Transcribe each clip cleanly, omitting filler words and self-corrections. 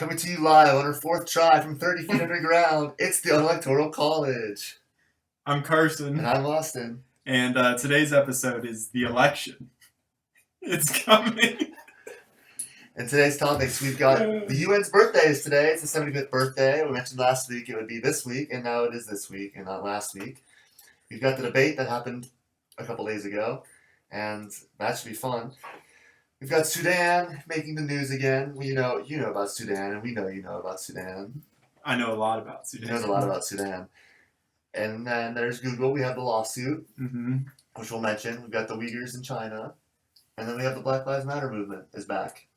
Coming to you live on our fourth try from 30 feet underground, it's the Unelectoral College. I'm Carson. And I'm Austin. And today's episode is the election. It's coming. And today's topics, we've got the UN's birthdays today. It's the 75th birthday. We mentioned last week it would be this week, and now it is this week and not last week. We've got the debate that happened a couple days ago, and that should be fun. We've got Sudan making the news again. You know about Sudan, and we know you know about Sudan. I know a lot about Sudan. He knows a lot about Sudan. And then there's Google. We have the lawsuit, which we'll mention. We've got the Uyghurs in China. And then we have the Black Lives Matter movement is back.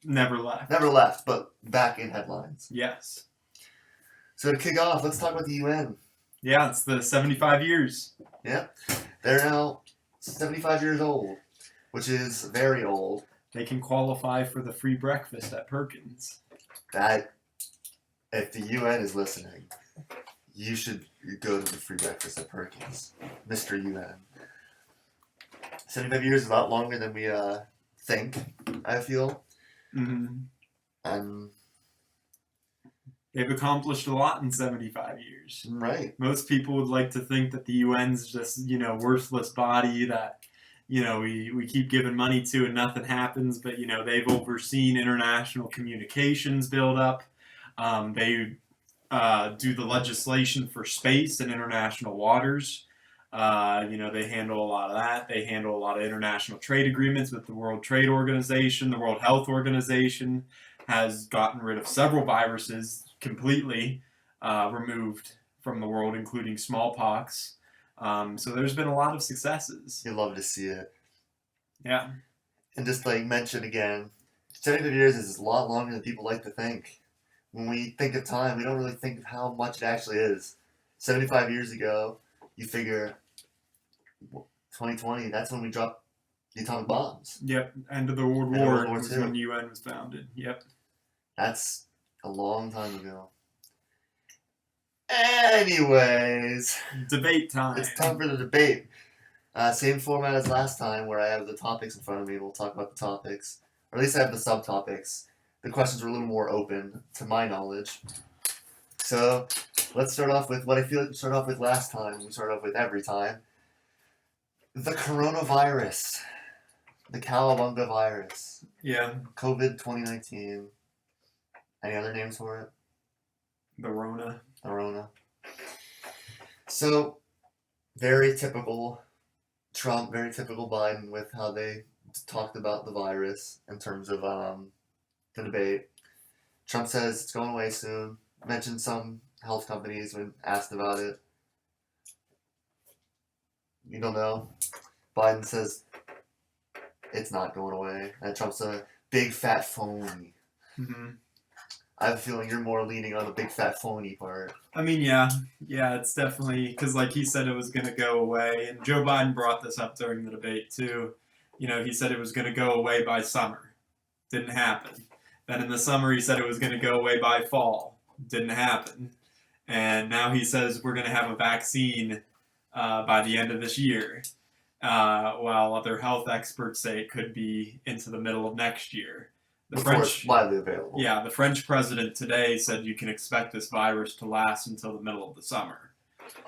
Never left. Never left, but back in headlines. Yes. So to kick off, let's talk about the UN. Yeah, it's the 75 years. Yeah. They're now 75 years old, which is very old. They can qualify for the free breakfast at Perkins. That, if the UN is listening, you should go to the free breakfast at Perkins. Mr. UN. 75 years is a lot longer than we think, I feel. And they've accomplished a lot in 75 years. Right. Most people would like to think that the UN's just, worthless body that, we keep giving money to and nothing happens. But, they've overseen international communications build up. They do the legislation for space and international waters. They handle a lot of that. They handle a lot of international trade agreements with the World Trade Organization. The World Health Organization has gotten rid of several viruses completely removed from the world, including smallpox. So there's been a lot of successes. You love to see it. Yeah. And just mention again, 75 years is a lot longer than people like to think. When we think of time, we don't really think of how much it actually is. 75 years ago, you figure 2020, that's when we dropped the atomic bombs. Yep, end of the World War was when the UN was founded. Yep. That's a long time ago. Anyways. Debate time. It's time for the debate. Same format as last time, where I have the topics in front of me. We'll talk about the topics. Or at least I have the subtopics. The questions are a little more open, to my knowledge. So, let's start off with what I feel like we started off with last time. We start off with every time. The coronavirus. The Cowabunga virus. Yeah. COVID 2019. Any other names for it? The Rona. The Rona. So, very typical Trump, very typical Biden with how they talked about the virus in terms of the debate. Trump says it's going away soon. Mentioned some health companies when asked about it. You don't know. Biden says it's not going away. And Trump's a big fat phony. I have a feeling you're more leaning on the big fat phony part. I mean, yeah, it's definitely, because he said it was going to go away, and Joe Biden brought this up during the debate too. He said it was going to go away by summer. Didn't happen. Then in the summer he said it was going to go away by fall. Didn't happen. And now he says we're going to have a vaccine by the end of this year, while other health experts say it could be into the middle of next year. Before it's widely available. Yeah, the French president today said you can expect this virus to last until the middle of the summer.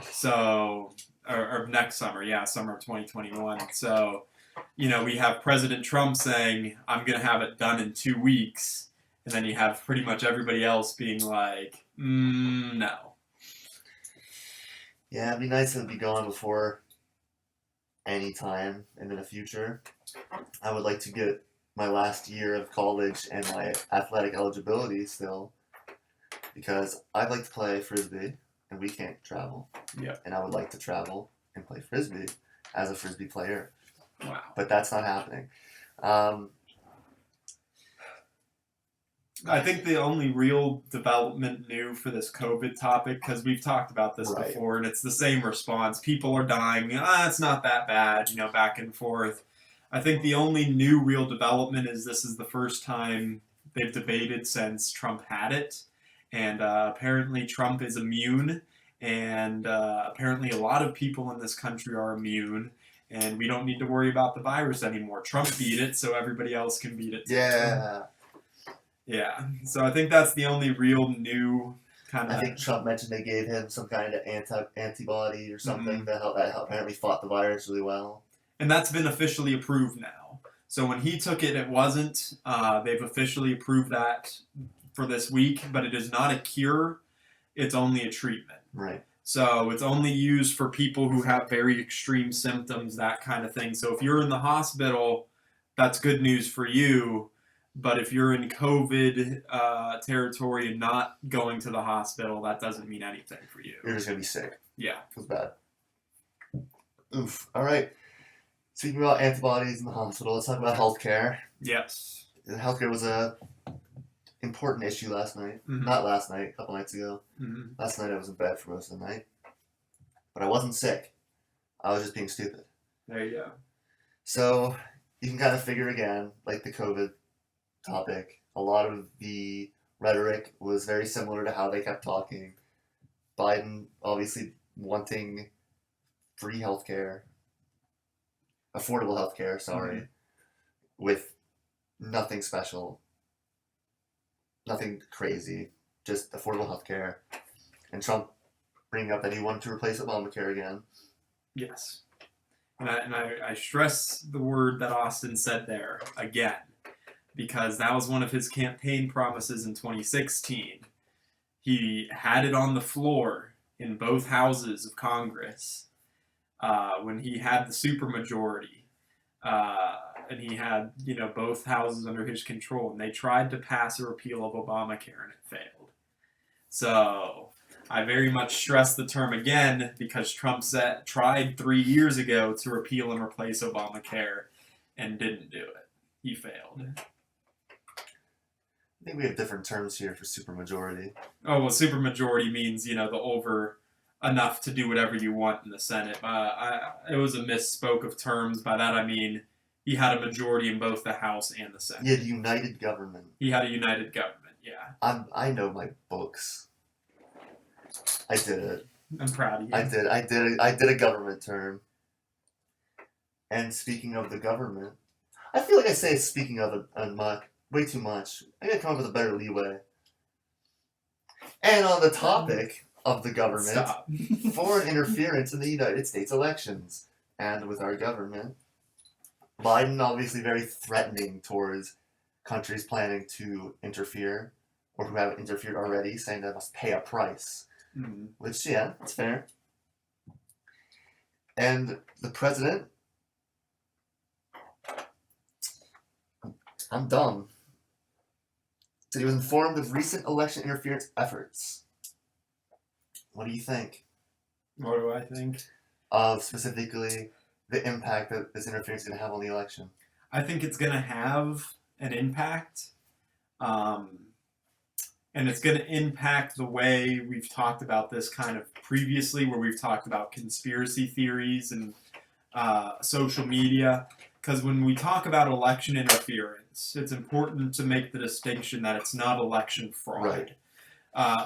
So, or next summer, summer of 2021. So, we have President Trump saying, I'm going to have it done in 2 weeks. And then you have pretty much everybody else being like, no. Yeah, it'd be nice if it'd be gone before any time in the future. I would like to get my last year of college and my athletic eligibility still, because I'd like to play Frisbee and we can't travel. Yeah. And I would like to travel and play Frisbee as a Frisbee player. Wow. But that's not happening. I think the only real development new for this COVID topic, because we've talked about this before, and it's the same response. People are dying. It's not that bad, back and forth. I think the only new real development is this is the first time they've debated since Trump had it. And apparently Trump is immune. And apparently a lot of people in this country are immune. And we don't need to worry about the virus anymore. Trump beat it, so everybody else can beat it too. Yeah. Yeah. So I think that's the only real new kind I of. think Trump mentioned they gave him some kind of antibody or something Mhm. that apparently fought the virus really well. And that's been officially approved now. So when he took it, it wasn't. They've officially approved that for this week, but it is not a cure. It's only a treatment. Right. So it's only used for people who have very extreme symptoms, that kind of thing. So if you're in the hospital, that's good news for you. But if you're in COVID territory and not going to the hospital, that doesn't mean anything for you. You're just going to be sick. Yeah. Feels bad. Oof. All right. Speaking about antibodies in the hospital, let's talk about healthcare. Yes. Healthcare was a important issue last night. Mhm. Not last night, a couple nights ago. Mm-hmm. Last night I was in bed for most of the night. But I wasn't sick. I was just being stupid. There you go. So you can kind of figure again, like the COVID topic, a lot of the rhetoric was very similar to how they kept talking. Biden obviously wanting free healthcare, affordable healthcare, sorry, with nothing special, nothing crazy, just affordable healthcare. And Trump bringing up that he wanted to replace Obamacare again. Yes. And I stress the word that Austin said there again, because that was one of his campaign promises in 2016. He had it on the floor in both houses of Congress when he had the supermajority, and he had both houses under his control, and they tried to pass a repeal of Obamacare, and it failed. So I very much stress the term again because Trump tried 3 years ago to repeal and replace Obamacare and didn't do it. He failed. I think we have different terms here for supermajority. Oh, well, supermajority means, the over enough to do whatever you want in the Senate. It was a misspoke of terms. By that I mean he had a majority in both the House and the Senate. He had united government. He had a united government, yeah. I know my books. I did it. I'm proud of you. I did a government term. And speaking of the government, I feel like I say speaking of it way too much. I gotta come up with a better leeway. And on the topic of the government, Stop. foreign interference in the United States elections and with our government, Biden obviously very threatening towards countries planning to interfere or who have interfered already, saying they must pay a price. Mm-hmm. Which, yeah, that's fair. And the president, I'm dumb, said he was informed of recent election interference efforts. What do you think? What do I think? Of specifically the impact that this interference is going to have on the election? I think it's going to have an impact. And it's going to impact the way we've talked about this kind of previously, where we've talked about conspiracy theories and social media. Because when we talk about election interference, it's important to make the distinction that it's not election fraud. Right.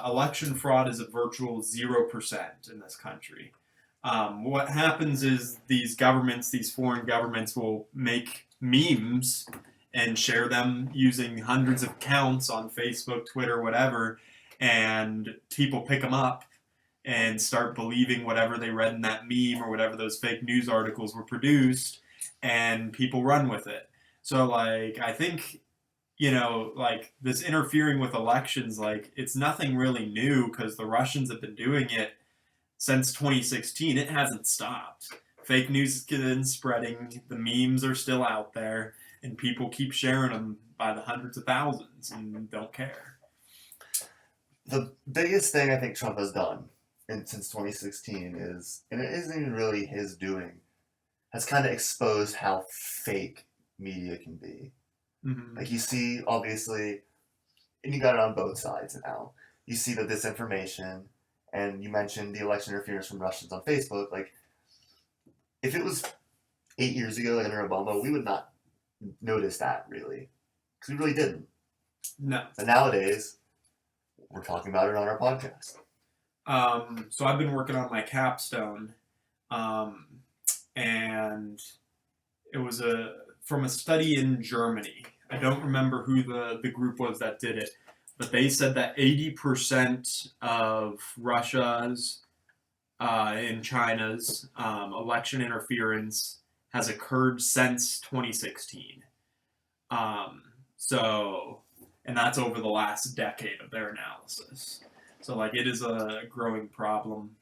Election fraud is a virtual 0% in this country. What happens is these foreign governments will make memes and share them using hundreds of accounts on Facebook, Twitter, whatever, and people pick them up and start believing whatever they read in that meme or whatever those fake news articles were produced, and people run with it. So, I think, this interfering with elections, it's nothing really new because the Russians have been doing it since 2016. It hasn't stopped. Fake news has been spreading. The memes are still out there. And people keep sharing them by the hundreds of thousands and don't care. The biggest thing I think Trump has done since 2016 is, and it isn't even really his doing, has kind of exposed how fake media can be. Mm-hmm. You see, obviously, and you got it on both sides now. You see the disinformation, and you mentioned the election interference from Russians on Facebook. If it was 8 years ago under Obama, we would not notice that really, because we really didn't. No. But nowadays, we're talking about it on our podcast. So I've been working on my capstone, and it was from a study in Germany. I don't remember who the group was that did it, but they said that 80% of Russia's and China's election interference has occurred since 2016. So, and that's over the last decade of their analysis. So, like, it is a growing problem.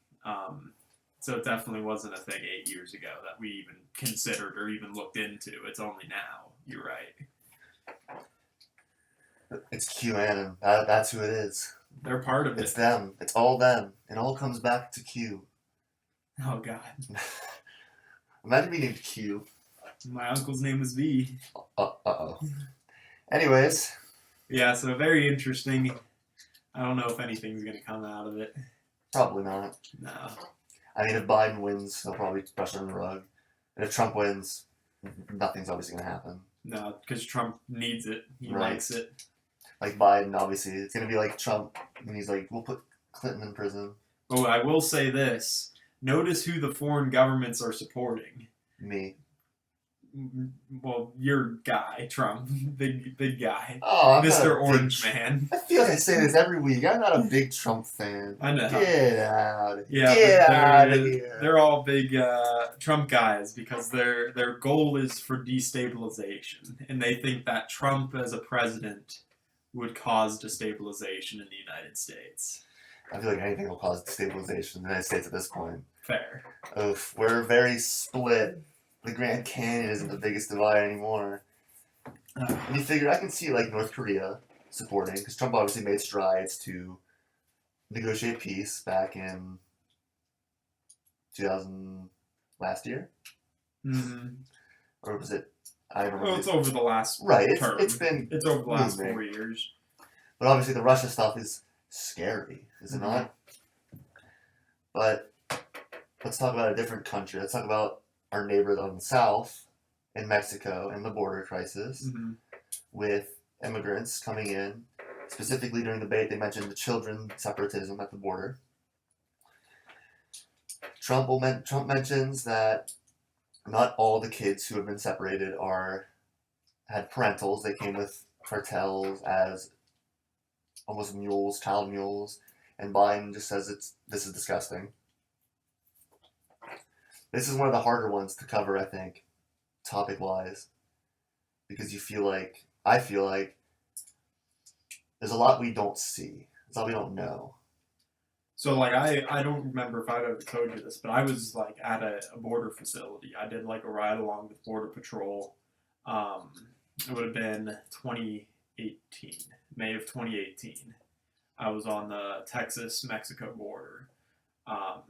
So it definitely wasn't a thing 8 years ago that we even considered or even looked into. It's only now. You're right. It's QAnon. That's who it is. They're part of It's it. them. It's all them. It all comes back to Q. Oh, God. Imagine being named Q. My uncle's name was V. Uh-oh. Anyways. Yeah, so very interesting. I don't know if anything's going to come out of it. Probably not. No. I mean, if Biden wins, he'll probably brush it under the rug. And if Trump wins, nothing's obviously going to happen. No, because Trump needs it. He Right. likes it. Like Biden, obviously. It's going to be like Trump when he's like, we'll put Clinton in prison. Oh, I will say this. Notice who the foreign governments are supporting. Me. Well, your guy, Trump. Big guy. Oh, I'm Mr. not a Orange big, Man. I feel like I say this every week. I'm not a big Trump fan. I know. Get out of here. Yeah, Get but out of here. they're all big Trump guys because their goal is for destabilization, and they think that Trump as a president would cause destabilization in the United States. I feel like anything will cause destabilization in the United States at this point. Fair. Oof, we're very split. The Grand Canyon isn't the biggest divide anymore. And you figure I can see like North Korea supporting, because Trump obviously made strides to negotiate peace back in 2000 last year, Mm-hmm. or was it? I don't Well, remember. it's over the last Right, term. it's been It's over the last moving. 4 years. But obviously the Russia stuff is scary, is it Mhm. not? But let's talk about a different country. Let's talk about our neighbors on the south in Mexico and the border crisis Mm-hmm. with immigrants coming in. Specifically during the debate, they mentioned the children separatism at the border. Trump mentions that not all the kids who have been separated had parentals. They came with cartels as almost mules, child mules, and Biden just says this is disgusting. This is one of the harder ones to cover, I think, topic-wise, because I feel like there's a lot we don't see. There's a lot we don't know. So, like, I don't remember if I've ever told you this, but I was, like, at a border facility. I did, like, a ride along with Border Patrol. It would have been 2018, May of 2018. I was on the Texas-Mexico border.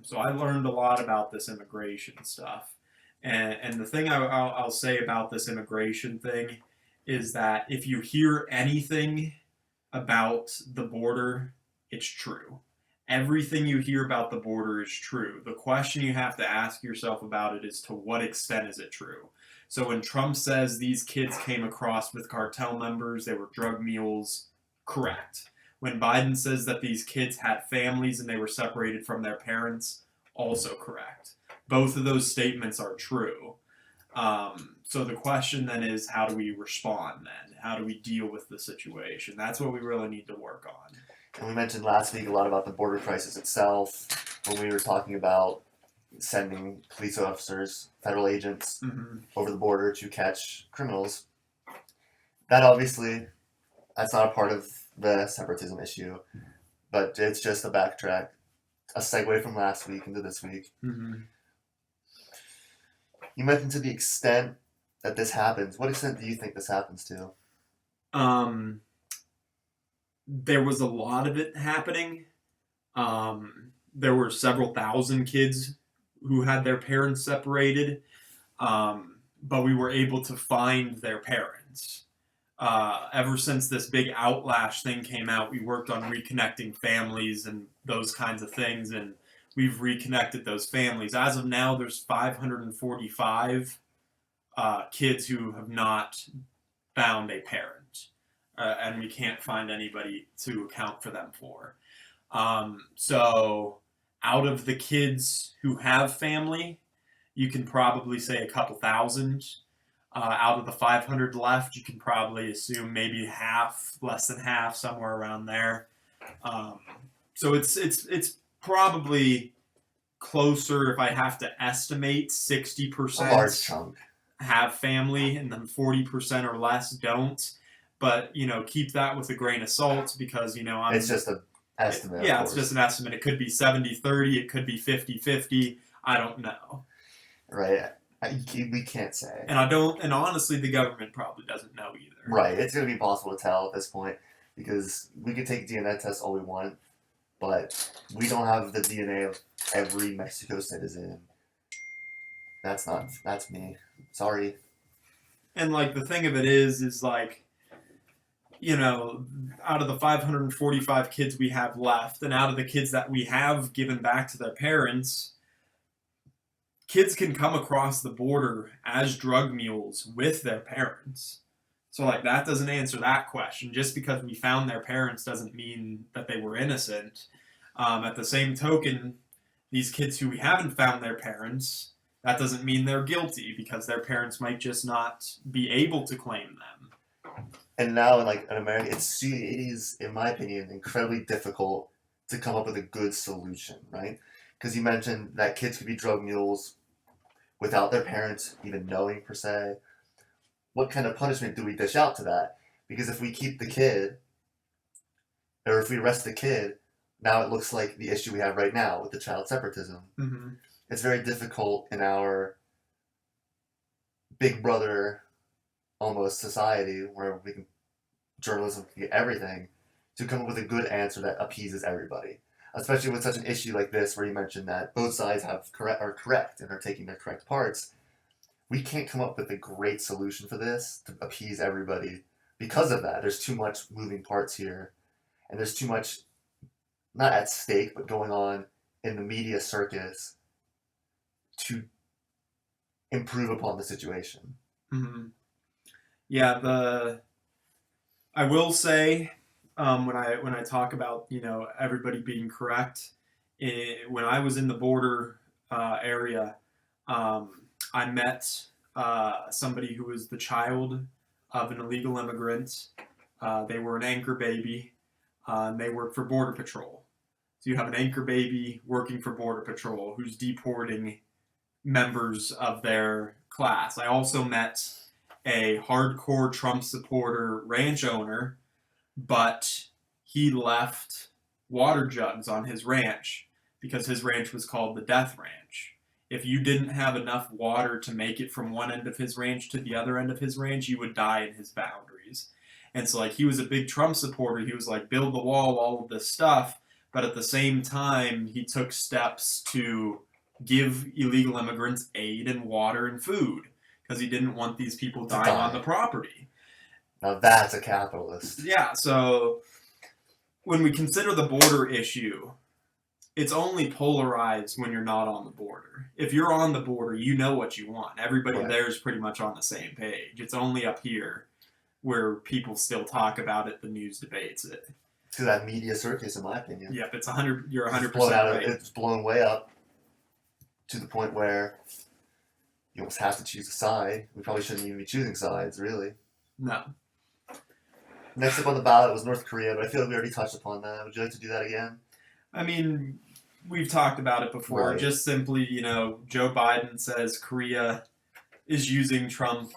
So I learned a lot about this immigration stuff. And the thing I'll say about this immigration thing is that if you hear anything about the border, it's true. Everything you hear about the border is true. The question you have to ask yourself about it is to what extent is it true? So when Trump says these kids came across with cartel members, they were drug mules, correct. When Biden says that these kids had families and they were separated from their parents, also correct. Both of those statements are true. So the question then is, how do we respond then? How do we deal with the situation? That's what we really need to work on. And we mentioned last week a lot about the border crisis itself when we were talking about sending police officers, federal agents, over the border to catch criminals. That obviously, that's not a part of the separatism issue, but it's just a backtrack, a segue from last week into this week. Mm-hmm. You mentioned to the extent that this happens. What extent do you think this happens to? There was a lot of it happening. There were several thousand kids who had their parents separated, but we were able to find their parents. Ever since this big outlash thing came out, we worked on reconnecting families and those kinds of things, and we've reconnected those families. As of now, there's 545 kids who have not found a parent, and we can't find anybody to account for them for. So out of the kids who have family, you can probably say a couple thousand. Out of the 500 left, you can probably assume maybe half, less than half, somewhere around there. So it's probably closer, if I have to estimate, A large 60% chunk. have family and then 40% or less don't. But, keep that with a grain of salt because, It's just an estimate. yeah, of it's course. just an estimate. It could be 70-30, it could be 50-50. I don't know. Right. We can't say. And honestly, the government probably doesn't know either. Right. It's going to be impossible to tell at this point because we can take DNA tests all we want, but we don't have the DNA of every Mexico citizen. That's me. Sorry. And like the thing of it is like, out of the 545 kids we have left, and out of the kids that we have given back to their parents, kids can come across the border as drug mules with their parents. So like that doesn't answer that question. Just because we found their parents doesn't mean that they were innocent. At the same token, these kids who we haven't found their parents, that doesn't mean they're guilty because their parents might just not be able to claim them. And now in America, it is, in my opinion, incredibly difficult to come up with a good solution, right? Because you mentioned that kids could be drug mules without their parents even knowing per se. What kind of punishment do we dish out to that? Because if we keep the kid, or if we arrest the kid, now it looks like the issue we have right now with the child separatism. Mm-hmm. It's very difficult in our big brother almost society where journalism can get everything to come up with a good answer that appeases everybody. Especially with such an issue like this where you mentioned that both sides are correct and are taking their correct parts. We can't come up with a great solution for this to appease everybody because of that. There's too much moving parts here, and there's too much, not at stake, but going on in the media circus to improve upon the situation. Mm-hmm. Yeah, I will say when I talk about everybody being correct, when I was in the border area, I met somebody who was the child of an illegal immigrant. They were an anchor baby, and they worked for Border Patrol. So you have an anchor baby working for Border Patrol who's deporting members of their class. I also met a hardcore Trump supporter ranch owner, but he left water jugs on his ranch because his ranch was called the Death Ranch. If you didn't have enough water to make it from one end of his ranch to the other end of his ranch, you would die in his boundaries. And so like he was a big Trump supporter. He was like, build the wall, all of this stuff. But at the same time, he took steps to give illegal immigrants aid and water and food because he didn't want these people dying on the property. Now that's a capitalist. Yeah, so when we consider the border issue, it's only polarized when you're not on the border. If you're on the border, you know what you want. Everybody Right. there is pretty much on the same page. It's only up here where people still talk about it, the news debates it. To that media circus, in my opinion. Yep, it's 100. You're 100% right. It's blown way up to the point where you almost have to choose a side. We probably shouldn't even be choosing sides, really. No. Next up on the ballot was North Korea, but I feel like we already touched upon that. Would you like to do that again? I mean, we've talked about it before. Right. Just simply, Joe Biden says Korea is using Trump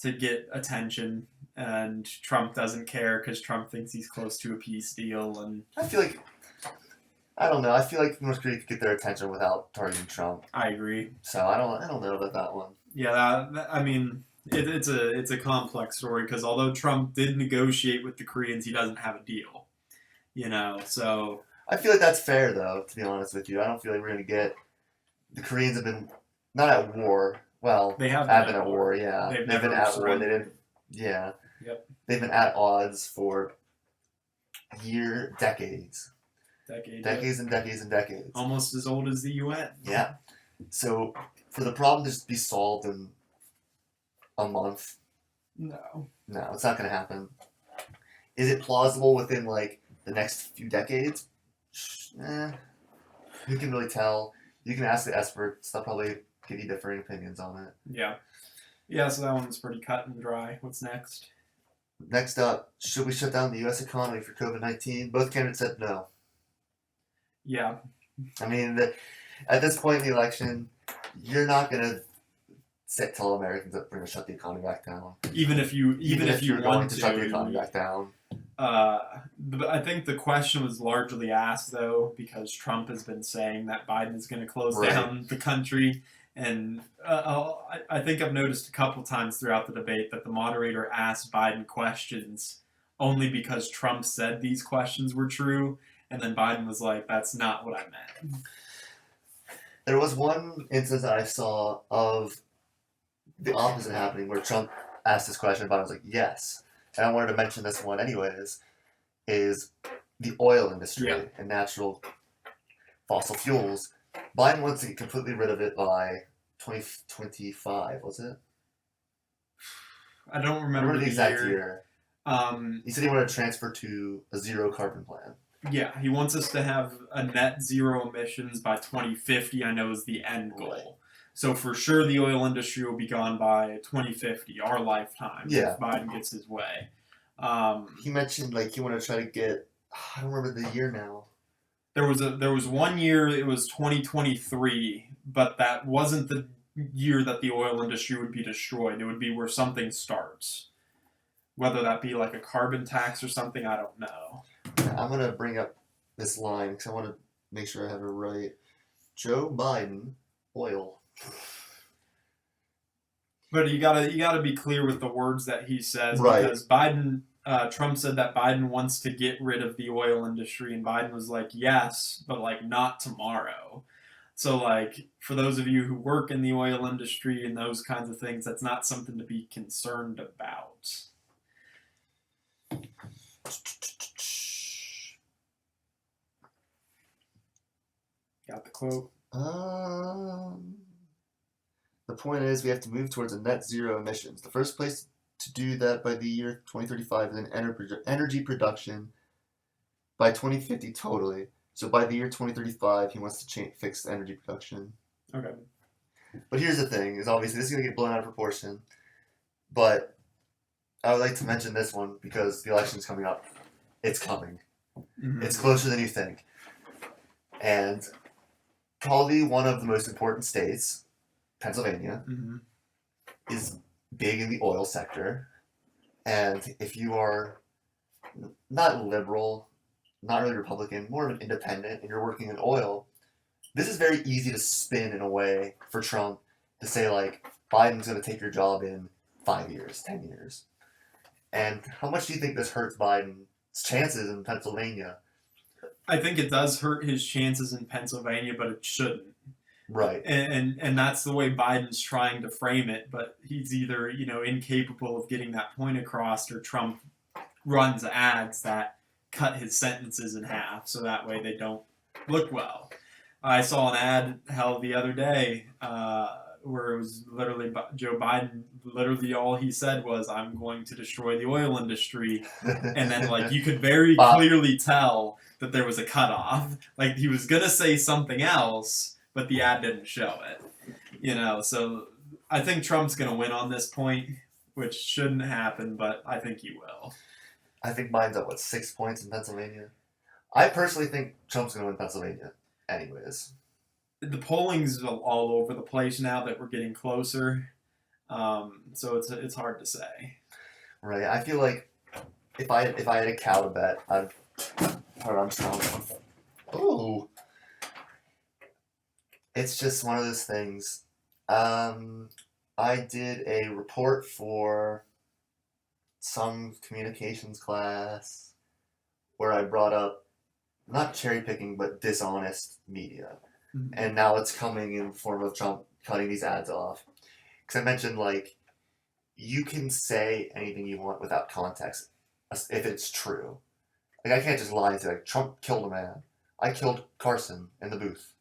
to get attention, and Trump doesn't care because Trump thinks he's close to a peace deal. And I feel like, I don't know. I feel like North Korea could get their attention without targeting Trump. I agree. So I don't know about that one. Yeah, I mean, it's a complex story because although Trump did negotiate with the Koreans, he doesn't have a deal. So I feel like that's fair, though. To be honest with you, I don't feel like we're gonna get. The Koreans have been not at war. Well, they have been at war. Yeah, They've been never at war. surrendered. They didn't. Yeah. Yep. They've been at odds for decades. Decades and decades and decades. Almost as old as the UN. Yeah. So for the problem to just be solved in a month, No. it's not going to happen. Is it plausible within the next few decades? Who can really tell? You can ask the experts. They'll probably give you differing opinions on it. Yeah. Yeah, so that one's pretty cut and dry. What's next? Next up, should we shut down the U.S. economy for COVID-19? Both candidates said no. Yeah. I mean, at this point in the election, you're not going to tell Americans that we're going to shut the economy back down. Even if you you're going want to shut the economy back down. I think the question was largely asked, though, because Trump has been saying that Biden is going to close down the country. And I think I've noticed a couple times throughout the debate that the moderator asked Biden questions only because Trump said these questions were true. And then Biden was like, that's not what I meant. There was one instance that I saw of the opposite happening where Trump asked this question and Biden was like, yes. And I wanted to mention this one anyways, is the oil industry and natural fossil fuels. Biden wants to get completely rid of it by 2025, was it? I don't remember the exact year. He said he wanted to transfer to a zero carbon plan. Yeah, he wants us to have a net zero emissions by 2050, I know is the end goal. Right. So for sure the oil industry will be gone by 2050, our lifetime, if Biden gets his way. He mentioned he wanted to try to get, I don't remember the year now. There was 1 year, it was 2023, but that wasn't the year that the oil industry would be destroyed. It would be where something starts. Whether that be like a carbon tax or something, I don't know. I'm going to bring up this line because I want to make sure I have it right. Joe Biden, oil. But you gotta be clear with the words that he says, right? Because Trump said that Biden wants to get rid of the oil industry, and Biden was like, yes, but not tomorrow. So for those of you who work in the oil industry and those kinds of things, that's not something to be concerned about. Got the quote? The point is we have to move towards a net zero emissions. The first place to do that by the year 2035 is in energy production by 2050 totally. So by the year 2035, he wants to fix energy production. Okay. But here's the thing, is obviously this is going to get blown out of proportion. But I would like to mention this one because the election is coming up. It's coming. Mm-hmm. It's closer than you think. And probably one of the most important states, Pennsylvania, is big in the oil sector. And if you are not liberal, not really Republican, more of an independent, and you're working in oil, this is very easy to spin in a way for Trump to say, Biden's going to take your job in 5 years, 10 years. And how much do you think this hurts Biden's chances in Pennsylvania? I think it does hurt his chances in Pennsylvania, but it shouldn't. Right. And that's the way Biden's trying to frame it, but he's either, incapable of getting that point across, or Trump runs ads that cut his sentences in half so that way they don't look well. I saw an ad held the other day where it was literally Joe Biden, literally all he said was, I'm going to destroy the oil industry. And then you could very clearly tell that there was a cutoff. He was going to say something else, but the ad didn't show it. So I think Trump's going to win on this point, which shouldn't happen, but I think he will. I think Biden's at 6 points in Pennsylvania? I personally think Trump's going to win Pennsylvania anyways. The polling's all over the place now that we're getting closer, so it's hard to say. Right. I feel like if I had a cow to bet, I'm strong. Oh, it's just one of those things. I did a report for some communications class where I brought up not cherry picking but dishonest media. Mm-hmm. And now it's coming in the form of Trump cutting these ads off. Because I mentioned you can say anything you want without context if it's true. I can't just lie and say Trump killed a man. I killed Carson in the booth.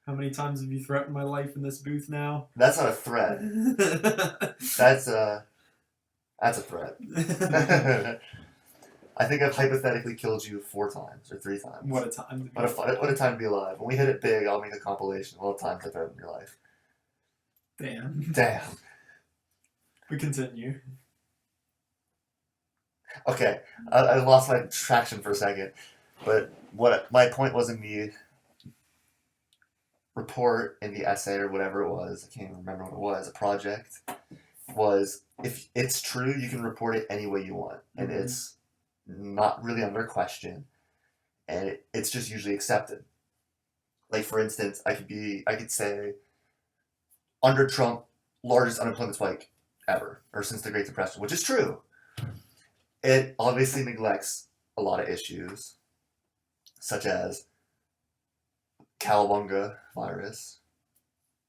How many times have you threatened my life in this booth now? That's not a threat. That's a threat. I think I've hypothetically killed you 4 times or 3 times. What a time! What a time to be alive. When we hit it big, I'll make a compilation of all the times I threatened your life. Damn. We continue. Okay, I lost my traction for a second, but what my point was in the report, in the essay or whatever it was, I can't even remember what it was, a project, was if it's true, you can report it any way you want, and it's not really under question, and it's just usually accepted. Like for instance, I could say under Trump, largest unemployment spike ever, or since the Great Depression, which is true. It obviously neglects a lot of issues, such as Cowabunga virus,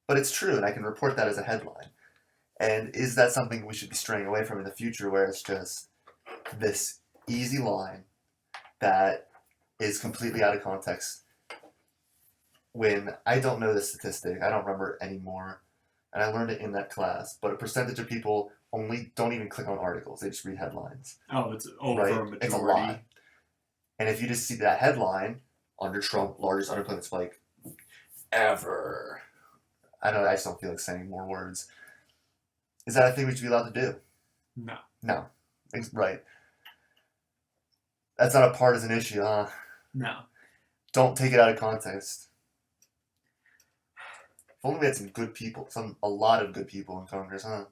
but it's true, and I can report that as a headline. And is that something we should be straying away from in the future, where it's just this easy line that is completely out of context? When I don't know the statistic, I don't remember anymore, and I learned it in that class, but a percentage of people only don't even click on articles, they just read headlines. Oh, it's over Right? a majority. It's a lot. And if you just see that headline, under Trump, largest unemployment spike ever. I just don't feel like saying more words. Is that a thing we should be allowed to do? No. No. Right. That's not a partisan issue, huh? No. Don't take it out of context. If only we had some good people, a lot of good people in Congress, huh?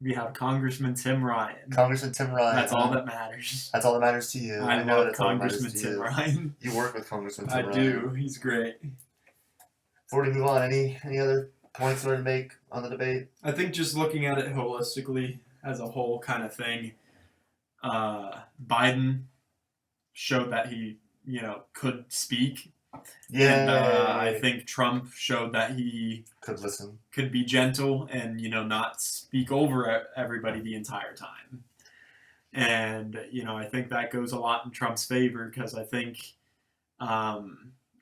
We have Congressman Tim Ryan. Congressman Tim Ryan. That's all that matters. That's all that matters to you. I know love Congressman Tim Ryan. You work with Congressman Tim Ryan. I do. He's great. Before we move on, any other points you want to make on the debate? I think just looking at it holistically as a whole kind of thing, Biden showed that he, could speak. Yeah. And I think Trump showed that he could listen, could be gentle, and not speak over everybody the entire time. And I think that goes a lot in Trump's favor, because I think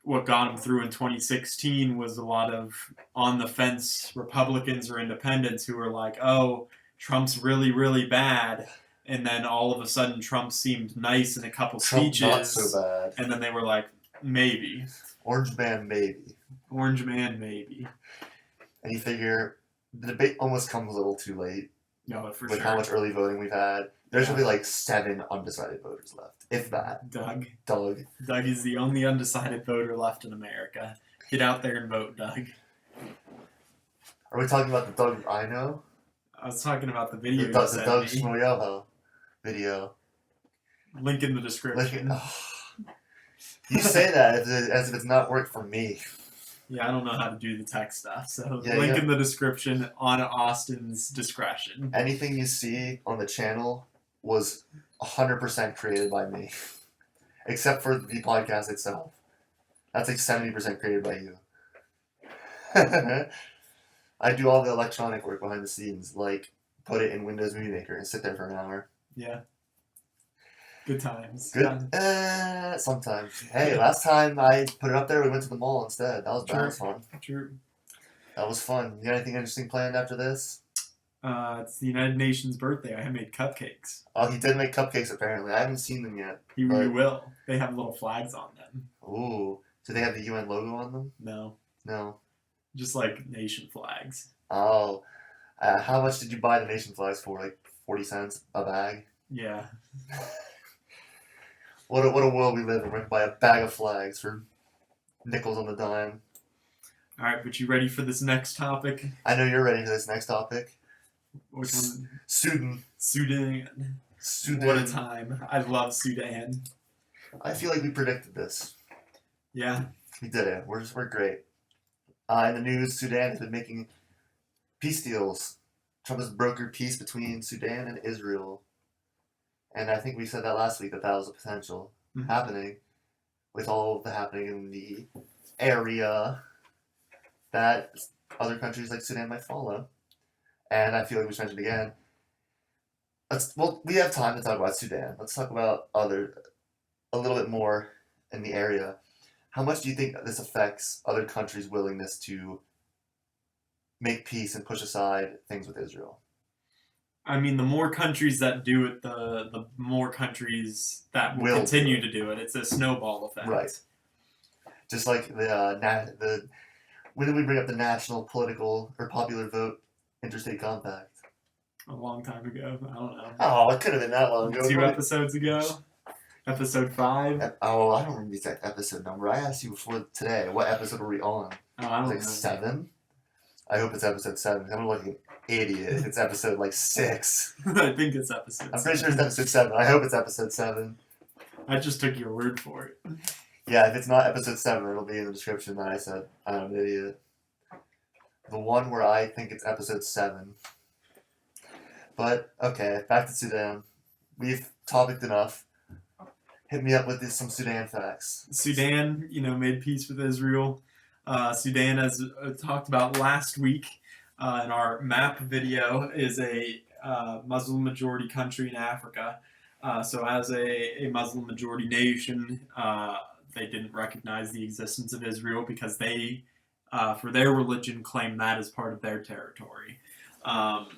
what got him through in 2016 was a lot of on the fence Republicans or independents who were like, "Oh, Trump's really, really bad." And then all of a sudden, Trump seemed nice in a couple speeches. Not so bad. And then they were like, maybe. Orange man, maybe. Orange man, maybe. And you figure the debate almost comes a little too late. No, for with sure. How much early voting we've had. There should be like 7 undecided voters left, if that. Doug is the only undecided voter left in America. Get out there and vote, Doug. Are we talking about the Doug I know? I was talking about the video. The Doug Schmoyoho video. Link in the description. You say that as if it's not worked for me. Yeah, I don't know how to do the tech stuff, so link in the description on Austin's discretion. Anything you see on the channel was 100% created by me, except for the podcast itself. That's like 70% created by you. I do all the electronic work behind the scenes, like put it in Windows Movie Maker and sit there for an hour. Yeah. Good times. Good. Sometimes. Hey, last time I put it up there, we went to the mall instead. That was fun. True. That was fun. You got anything interesting planned after this? It's the United Nations birthday. I made cupcakes. Oh, he did make cupcakes apparently. I haven't seen them yet. You will. They have little flags on them. Ooh. Do they have the UN logo on them? No. Just like nation flags. Oh. How much did you buy the nation flags for? Like 40 cents a bag? Yeah. What a world we live in. We're going to buy a bag of flags for nickels on the dime. All right, but you ready for this next topic? I know you're ready for this next topic. Which one? Sudan. What a time. I love Sudan. I feel like we predicted this. Yeah. We did it. We're great. In the news, Sudan has been making peace deals. Trump has brokered peace between Sudan and Israel. And I think we said that last week, that was a potential happening, with all of the happening in the area, that other countries like Sudan might follow. And I feel like we should mention it again. We have time to talk about Sudan. Let's talk about a little bit more in the area. How much do you think this affects other countries' willingness to make peace and push aside things with Israel? I mean, the more countries that do it, the more countries that will continue to do it. It's a snowball effect. Right. Just like when did we bring up the national, political, or popular vote interstate compact? A long time ago. I don't know. Oh, it could have been that long ago. 2 episodes ago? Episode 5? Oh, I don't remember the exact episode number. I asked you before today. What episode were we on? Oh, I don't Like know. 7? I hope it's episode 7. I'm gonna look like an idiot if it's episode like 6. I think it's episode I'm pretty sure it's 7. episode 7. I hope it's episode 7. I just took your word for it. Yeah, if it's not episode 7, it'll be in the description that I said I'm an idiot. The one where I think it's episode 7. But, okay, back to Sudan. We've topicked enough. Hit me up with some Sudan facts. Sudan, made peace with Israel. Sudan, as talked about last week in our map video, is a Muslim majority country in Africa. So as a Muslim majority nation, they didn't recognize the existence of Israel because they, for their religion, claim that as part of their territory.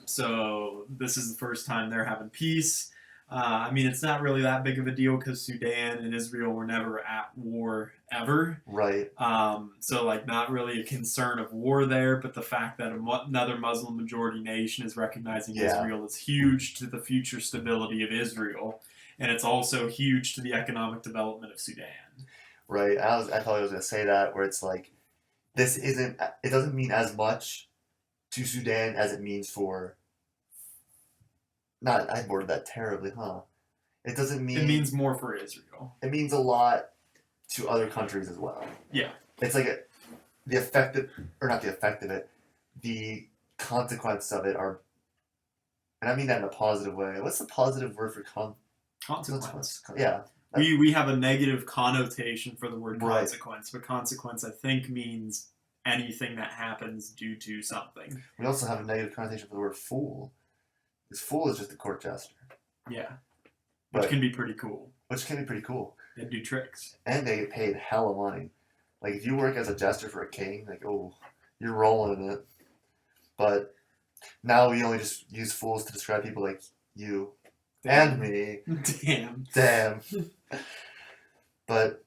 So this is the first time they're having peace. It's not really that big of a deal because Sudan and Israel were never at war ever. Right. So not really a concern of war there, but the fact that another Muslim majority nation is recognizing Israel is huge to the future stability of Israel, and it's also huge to the economic development of Sudan. Right. I thought I was going to say that, where it's like, it doesn't mean as much to Sudan as it means for... I worded that terribly, huh? It doesn't mean... It means more for Israel. It means a lot to other countries as well. Yeah. It's like the effect of it, the consequences of it are... And I mean that in a positive way. What's the positive word for Consequence. Yeah. We have a negative connotation for the word Right. consequence, but consequence, I think, means anything that happens due to something. We also have a negative connotation for the word fool. Because fool is just a court jester. Yeah. Which can be pretty cool. They do tricks. And they get paid hella money. Like, if you work as a jester for a king, you're rolling in it. But now we only just use fools to describe people like you. Damn. And me. Damn. But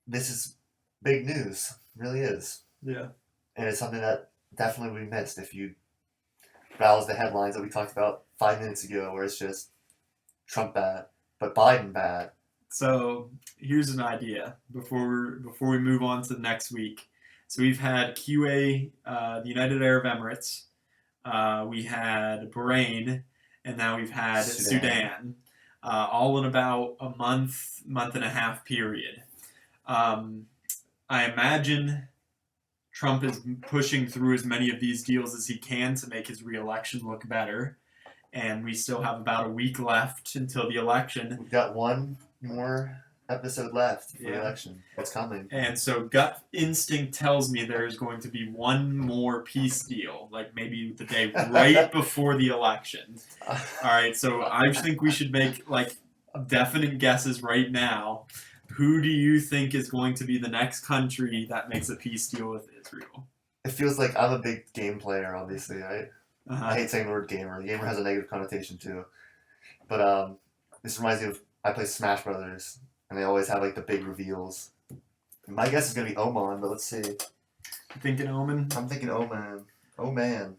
this is big news. It really is. Yeah. And it's something that definitely we missed if you browse the headlines that we talked about 5 minutes ago, where it's just Trump bad, but Biden bad. So here's an idea before we move on to the next week. So we've had QA, the United Arab Emirates, we had Bahrain, and now we've had Sudan, all in about a month and a half period. I imagine Trump is pushing through as many of these deals as he can to make his re-election look better. And we still have about a week left until the election. We've got one more episode left for the election. It's coming. And so gut instinct tells me there's going to be one more peace deal, like maybe the day right before the election. All right, so I think we should make definite guesses right now. Who do you think is going to be the next country that makes a peace deal with Israel? It feels like I'm a big game player, obviously, right? Uh-huh. I hate saying the word gamer. Gamer has a negative connotation too. But this reminds me of, I play Smash Brothers, and they always have the big reveals. My guess is going to be Oman, but let's see. You thinking Oman? I'm thinking Oman. Oh man.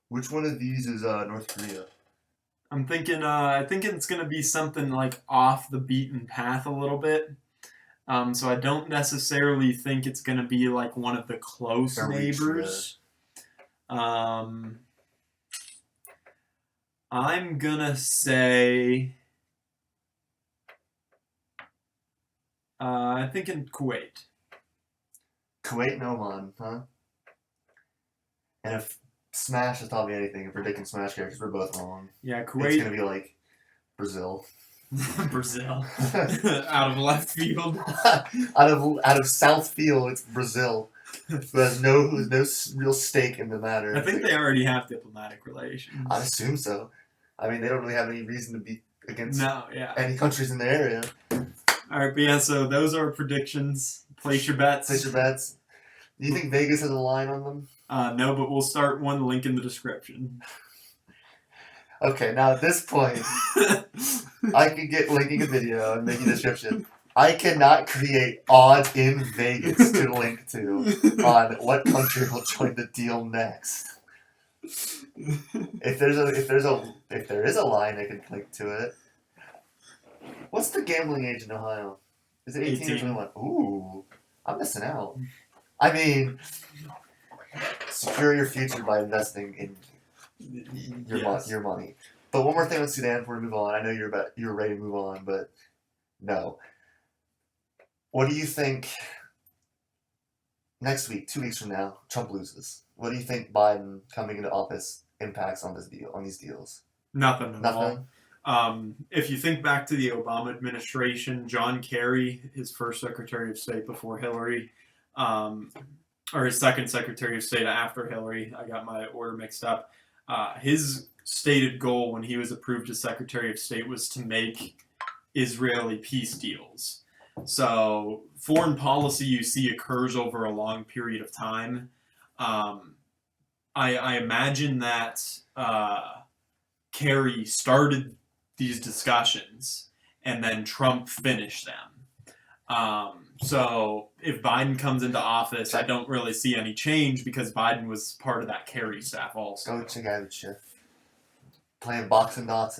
Which one of these is North Korea? I'm thinking it's going to be something off the beaten path a little bit. So I don't necessarily think it's going to be one of the close neighbors. I'm gonna say I think in Kuwait. Kuwait and Oman, huh? And if Smash has taught me anything, if predicting Smash characters, we're both wrong. Yeah, Kuwait. It's gonna be Brazil. Brazil. Out of left field. out of South Field, it's Brazil. Who has no real stake in the matter. I think they already have diplomatic relations. I assume so. I mean, they don't really have any reason to be against any countries in the area. All right, but yeah, so those are predictions. Place your bets. Do you think Vegas has a line on them? No, but we'll start one, link in the description. Okay, now at this point, I could get linking a video and making a description. I cannot create odds in Vegas to link to on what country will join the deal next. If there is a line I can click to it. What's the gambling age in Ohio? Is it 18 or 21? Ooh, I'm missing out. I mean, secure your future by investing in your money. But one more thing with Sudan before we move on. I know you're ready to move on, but no. What do you think next week, 2 weeks from now, Trump loses? What do you think Biden coming into office impacts on these deals? Nothing at all. Nothing. If you think back to the Obama administration, John Kerry, his first Secretary of State before Hillary, or his second Secretary of State after Hillary, I got my order mixed up. His stated goal when he was approved as Secretary of State was to make Israeli peace deals. So foreign policy you see occurs over a long period of time. I imagine that Kerry started these discussions and then Trump finished them. So if Biden comes into office, I don't really see any change because Biden was part of that Kerry staff also. Go check out Chef. Playing boxes and dots.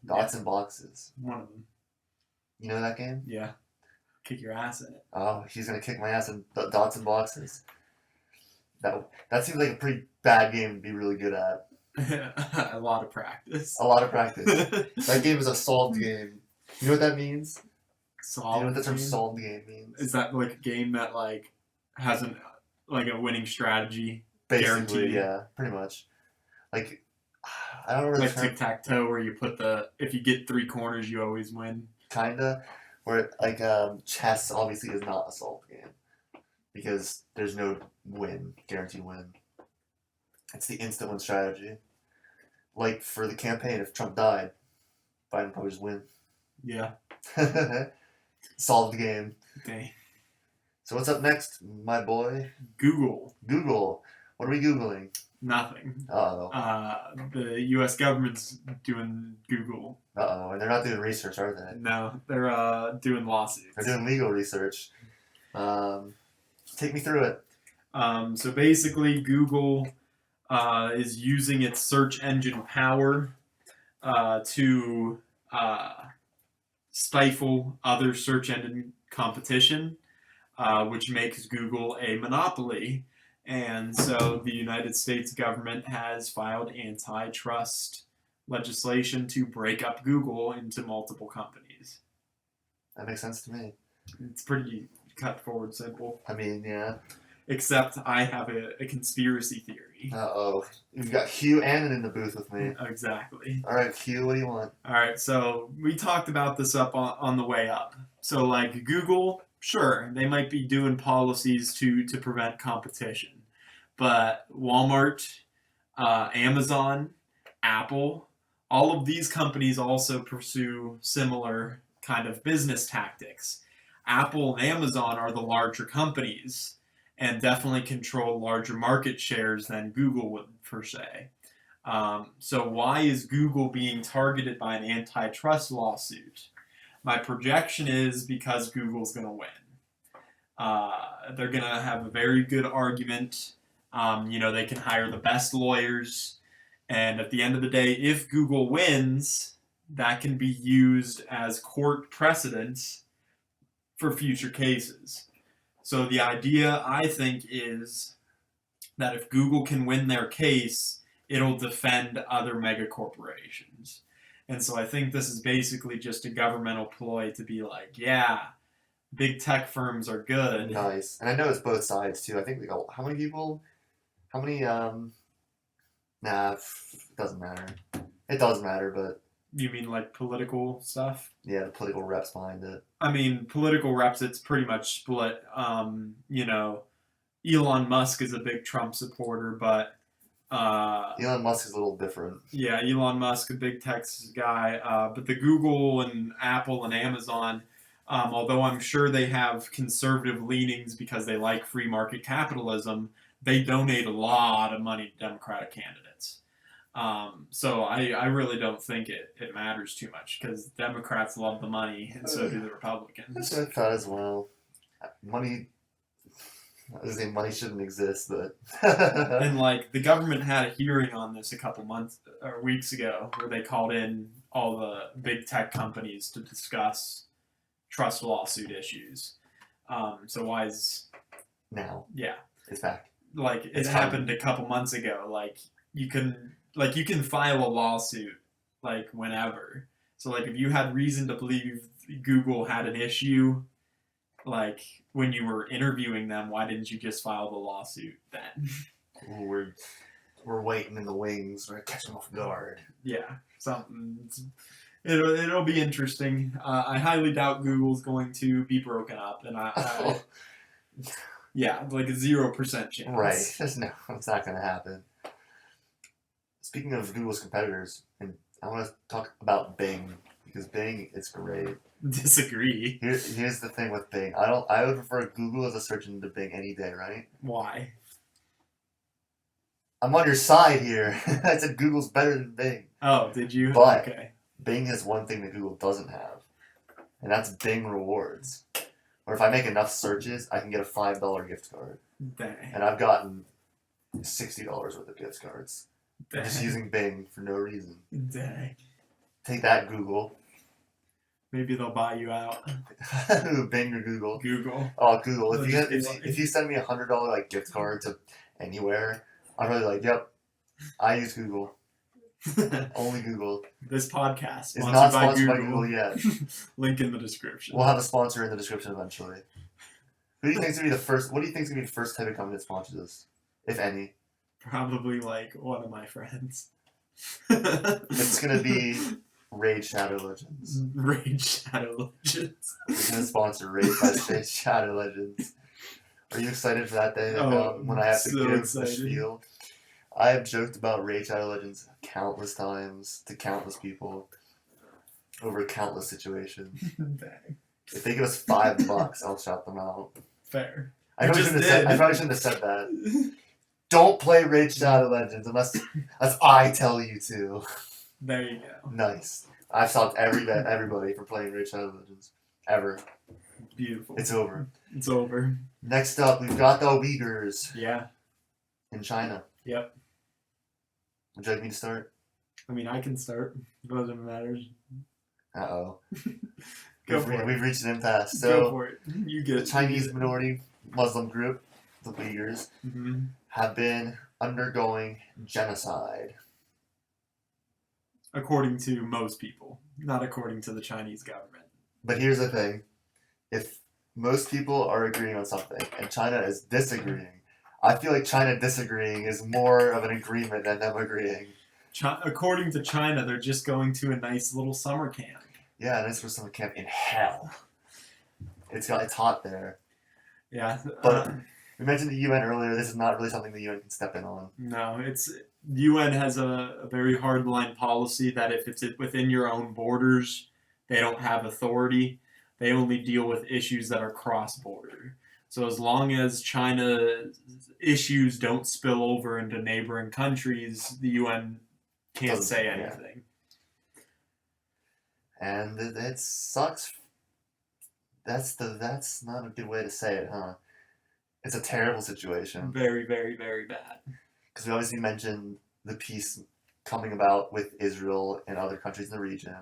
Dots and boxes. One of them. You know that game? Yeah. Kick your ass in it. Oh, he's gonna kick my ass in dots and boxes. That seems like a pretty bad game to be really good at. A lot of practice. A lot of practice. That game is a solved game. You know what that means? Solved. You know what the term solved game means? Is that like a game that like has a winning strategy? Basically, guaranteed? Yeah, pretty much. Like I don't really like tic-tac-toe where you put if you get 3 corners you always win. Kinda. Where like chess obviously is not a solved game because there's no guaranteed win. It's the instant win strategy. Like for the campaign, if Trump died, Biden would probably just win. Yeah. Solved game. Dang. So what's up next, my boy? Google. What are we Googling? Nothing. Uh-oh. The U.S. government's doing Google. Uh-oh. And they're not doing research, are they? No, they're doing lawsuits. They're doing legal research. Take me through it. So basically, Google is using its search engine power to stifle other search engine competition, which makes Google a monopoly. And so the United States government has filed antitrust legislation to break up Google into multiple companies. That makes sense to me. It's pretty cut forward simple. I mean, yeah. Except I have a conspiracy theory. Uh-oh. You've got Hugh Annan in the booth with me. Exactly. All right, Hugh, what do you want? All right, so we talked about this up on the way up. So like Google, sure, they might be doing policies to prevent competition. But Walmart, Amazon, Apple, all of these companies also pursue similar kind of business tactics. Apple and Amazon are the larger companies and definitely control larger market shares than Google would, per se. So why is Google being targeted by an antitrust lawsuit? My projection is because Google's going to win. They're going to have a very good argument. They can hire the best lawyers. And at the end of the day, if Google wins, that can be used as court precedent for future cases. So the idea, I think, is that if Google can win their case, it'll defend other mega corporations. And so I think this is basically just a governmental ploy to be like, yeah, big tech firms are good. Nice. And I know it's both sides, too. I think, how many people? Nah, it doesn't matter. It does matter, but... You mean like political stuff? Yeah, the political reps behind it. I mean, political reps, it's pretty much split. Elon Musk is a big Trump supporter, but... Elon Musk is a little different. Yeah, Elon Musk, a big tech guy. But the Google and Apple and Amazon, although I'm sure they have conservative leanings because they like free market capitalism, they donate a lot of money to Democratic candidates. So I really don't think it matters too much because Democrats love the money and so do the Republicans. That's what I thought as well. Money I was saying money shouldn't exist, but And like the government had a hearing on this a couple months or weeks ago, where they called in all the big tech companies to discuss trust lawsuit issues. So why is now yeah, it's back. like it It's happened a couple months ago. You can file a lawsuit like whenever. So like if you had reason to believe Google had an issue, like when you were interviewing them, why didn't you just file the lawsuit then? Ooh, we're waiting in the wings. We're catching off guard. Yeah, something. It'll be interesting. I highly doubt Google's going to be broken up, and yeah, like a 0% chance. Right. No, it's not going to happen. Speaking of Google's competitors, and I want to talk about Bing, because Bing is great. Disagree. Here's the thing with Bing. I would prefer Google as a search engine to Bing any day, right? Why? I'm on your side here. I said Google's better than Bing. Oh, did you? But okay. Bing has one thing that Google doesn't have, and that's Bing rewards. Or if I make enough searches, I can get a $5 gift card. Dang. And I've gotten $60 worth of gift cards. Dang. Just using Bing for no reason. Dang. Take that, Google. Maybe they'll buy you out. Bing or Google. Google. Oh, Google. They'll If you send me a $100 like gift card to anywhere, I'm really like, yep, I use Google. Only Google. This podcast is not sponsored by Google yet. Link in the description. We'll have a sponsor in the description eventually. Who do you think's gonna be the first? What do you think's gonna be the first type of company that sponsors us, if any? Probably like one of my friends. It's gonna be Raid Shadow Legends. Raid Shadow Legends. We're gonna sponsor Raid by Shadow Legends. Are you excited for that day when I have to give the spiel? I have joked about Raid Shadow Legends countless times to countless people over countless situations. Dang. If they give us $5, I'll shout them out. Fair. I probably shouldn't have said that. Don't play Raid Shadow Legends unless I tell you to. There you go. Nice. I've stopped everybody from playing Raid Shadow Legends. Ever. Beautiful. It's over. It's over. Next up, we've got the Uyghurs. Yeah. In China. Yep. Would you like me to start? I mean, I can start. It doesn't matter. Uh-oh. Go for it. We've reached an impasse. So, go for it. You get the Chinese minority Muslim group, the Uyghurs, mm-hmm. have been undergoing genocide. According to most people, not according to the Chinese government. But here's the thing. If most people are agreeing on something and China is disagreeing, I feel like China disagreeing is more of an agreement than them agreeing. According to China, they're just going to a nice little summer camp. Yeah, a nice little summer camp in hell. It's hot there. Yeah. But we mentioned the UN earlier. This is not really something the UN can step in on. No, the UN has a very hardline policy that if it's within your own borders, they don't have authority. They only deal with issues that are cross-border. So as long as China's issues don't spill over into neighboring countries, the UN can't say anything. Yeah. And it sucks. That's not a good way to say it, huh? It's a terrible situation. Very, very, very bad. Because we obviously mentioned the peace coming about with Israel and other countries in the region.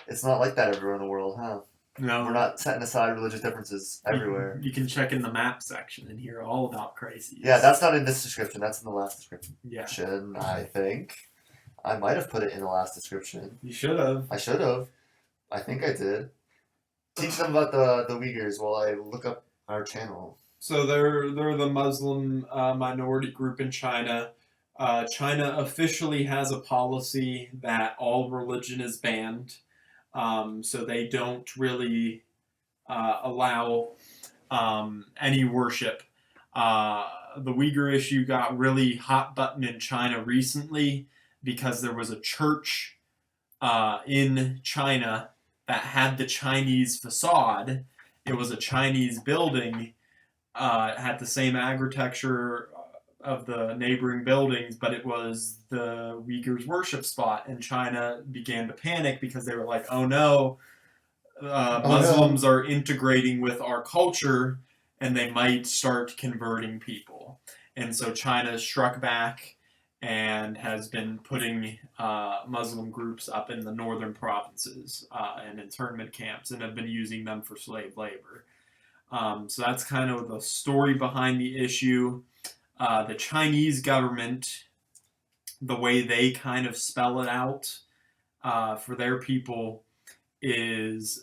It's not like that everywhere in the world, huh? No. We're not setting aside religious differences everywhere. You can check in the map section and hear all about crises. Yeah, that's not in this description. That's in the last description. Yeah. I think. I might have put it in the last description. You should have. I should have. I think I did. Teach them about the Uyghurs while I look up our channel. So they're the Muslim minority group in China. China officially has a policy that all religion is banned. So they don't really allow any worship. The Uyghur issue got really hot button in China recently because there was a church in China that had the Chinese facade. It was a Chinese building. It had the same architecture of the neighboring buildings, but it was the Uyghurs' worship spot, and China began to panic because they were like, oh no, Muslims are integrating with our culture, and they might start converting people. And so China struck back and has been putting Muslim groups up in the northern provinces and internment camps, and have been using them for slave labor. So that's kind of the story behind the issue. The Chinese government, the way they kind of spell it out for their people is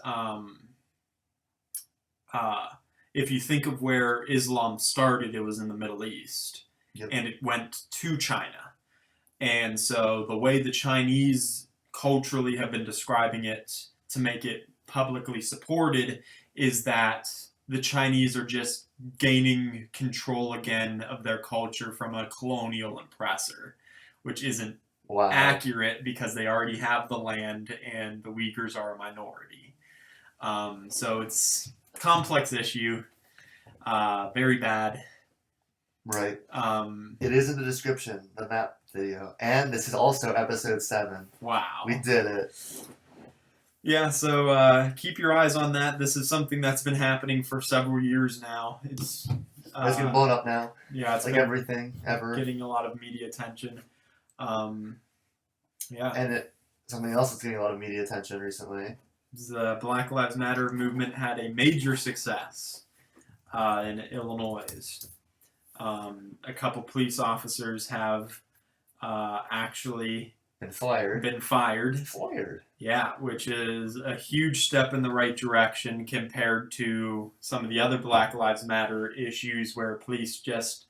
if you think of where Islam started, it was in the Middle East. Yep. And it went to China. And so the way the Chinese culturally have been describing it to make it publicly supported is that the Chinese are just gaining control again of their culture from a colonial oppressor, which isn't accurate because they already have the land and the Uyghurs are a minority. So it's a complex issue, very bad. Right. It is in the description, the map video. And this is also episode 7. Wow. We did it. Yeah, so keep your eyes on that. This is something that's been happening for several years now. It's getting blown up now. Yeah, it's like everything ever. Getting a lot of media attention. Yeah. And something else that's getting a lot of media attention recently. The Black Lives Matter movement had a major success in Illinois. A couple police officers have actually been fired. Fired. Yeah, which is a huge step in the right direction compared to some of the other Black Lives Matter issues where police just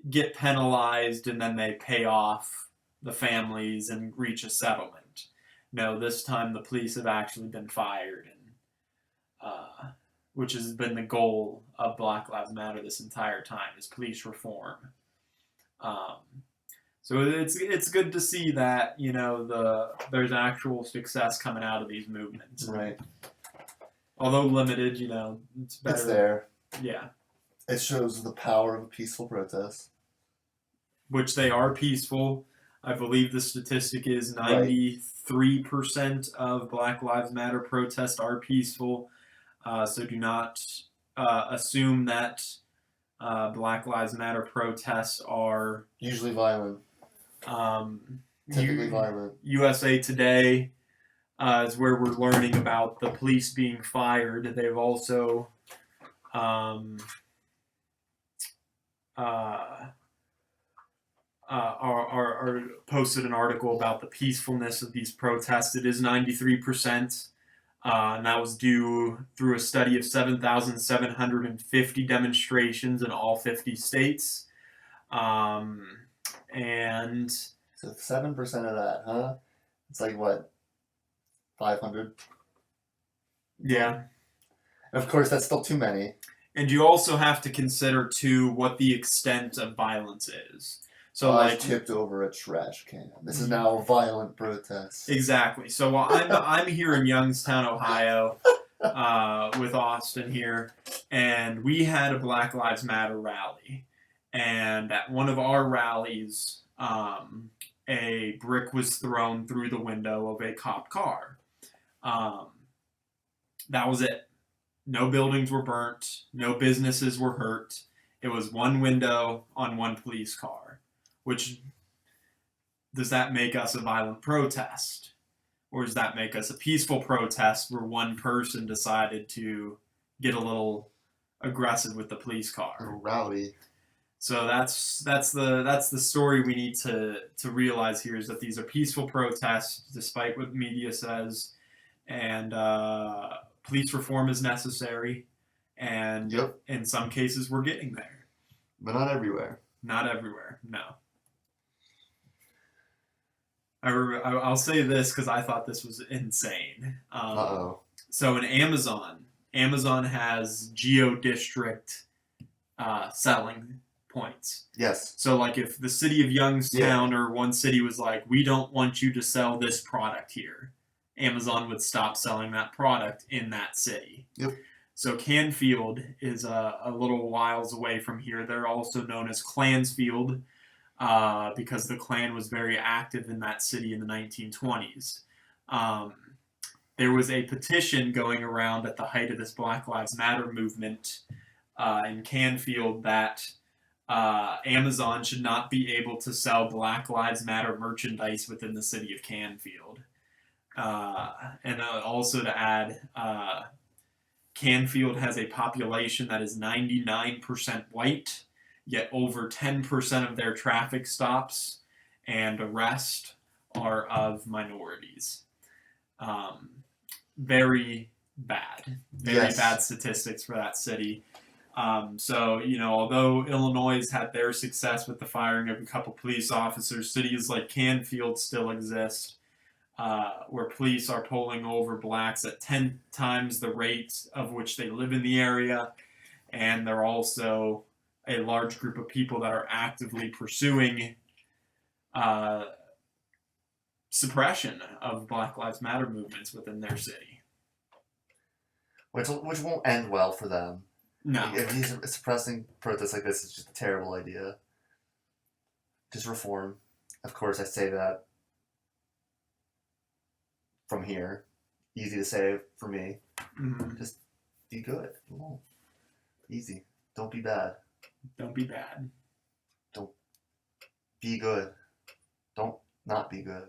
get penalized and then they pay off the families and reach a settlement. No, this time the police have actually been fired, and which has been the goal of Black Lives Matter this entire time, is police reform. So it's good to see that, you know, there's actual success coming out of these movements. Right. Although limited, you know, it's better. It's there. Yeah. It shows the power of a peaceful protest. Which they are peaceful. I believe the statistic is 93% of Black Lives Matter protests are peaceful. So do not assume that Black Lives Matter protests are usually violent. Typically violent. USA Today is where we're learning about the police being fired. They've also are posted an article about the peacefulness of these protests. It is 93%. And that was due through a study of 7,750 demonstrations in all 50 states. And so 7% of that, huh? It's like what? 500? Yeah. Of course, that's still too many. And you also have to consider, too, what the extent of violence is. So, I tipped over a trash can. This is now a violent protest. Exactly. So I'm here in Youngstown, Ohio, with Austin here, and we had a Black Lives Matter rally. And at one of our rallies, a brick was thrown through the window of a cop car. That was it. No buildings were burnt. No businesses were hurt. It was one window on one police car. Which, does that make us a violent protest? Or does that make us a peaceful protest where one person decided to get a little aggressive with the police car? Rowdy. So that's the story we need to realize here, is that these are peaceful protests, despite what the media says, and police reform is necessary, and in some cases we're getting there. But not everywhere. Not everywhere, no. I'll say this because I thought this was insane. So in Amazon has geo-district selling points. Yes. So like if the city of Youngstown or one city was like, we don't want you to sell this product here, Amazon would stop selling that product in that city. Yep. So Canfield is a little whiles away from here. They're also known as Clansfield, because the Klan was very active in that city in the 1920s. There was a petition going around at the height of this Black Lives Matter movement in Canfield that Amazon should not be able to sell Black Lives Matter merchandise within the city of Canfield. And also to add, Canfield has a population that is 99% white, yet over 10% of their traffic stops and arrests are of minorities. Very bad. Very bad statistics for that city. So, although Illinois has had their success with the firing of a couple police officers, cities like Canfield still exist, where police are pulling over blacks at 10 times the rate of which they live in the area, and there are also a large group of people that are actively pursuing suppression of Black Lives Matter movements within their city. Which won't end well for them. No. If he's suppressing protests like this, it's just a terrible idea. Just reform. Of course, I say that from here. Easy to say for me. Mm-hmm. Just be good. Easy. Don't be bad. Don't be bad. Don't be good. Don't not be good.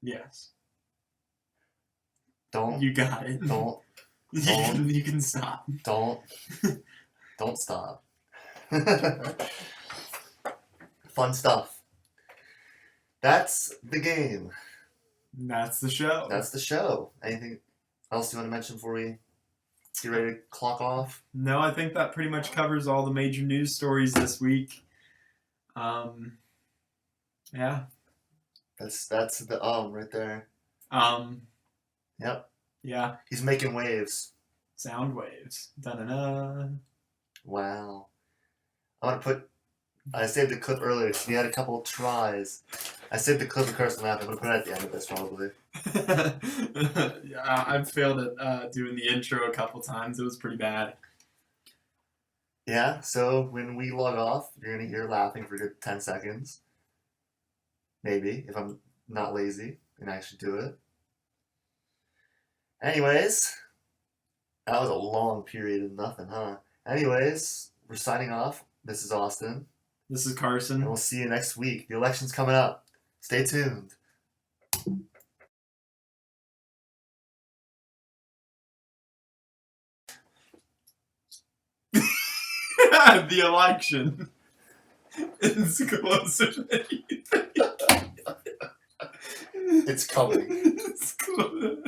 Yes. Don't. You got it. Don't. You can stop. Don't stop. Fun stuff. That's the game. That's the show. That's the show. Anything else you want to mention before we get ready to clock off? No, I think that pretty much covers all the major news stories this week. Yeah. That's the right there. Yep. Yeah. He's making waves. Sound waves. Da-da-da. Wow. I saved the clip earlier because we had a couple of tries. I saved the clip of Carson laughing. I'm going to put it at the end of this probably. Yeah, I've failed at doing the intro a couple times. It was pretty bad. Yeah, so when we log off, you're going to hear laughing for a good 10 seconds. Maybe, if I'm not lazy and actually do it. Anyways, that was a long period of nothing, huh? Anyways, we're signing off. This is Austin. This is Carson. And we'll see you next week. The election's coming up. Stay tuned. The election is closer than you think. It's coming. It's close.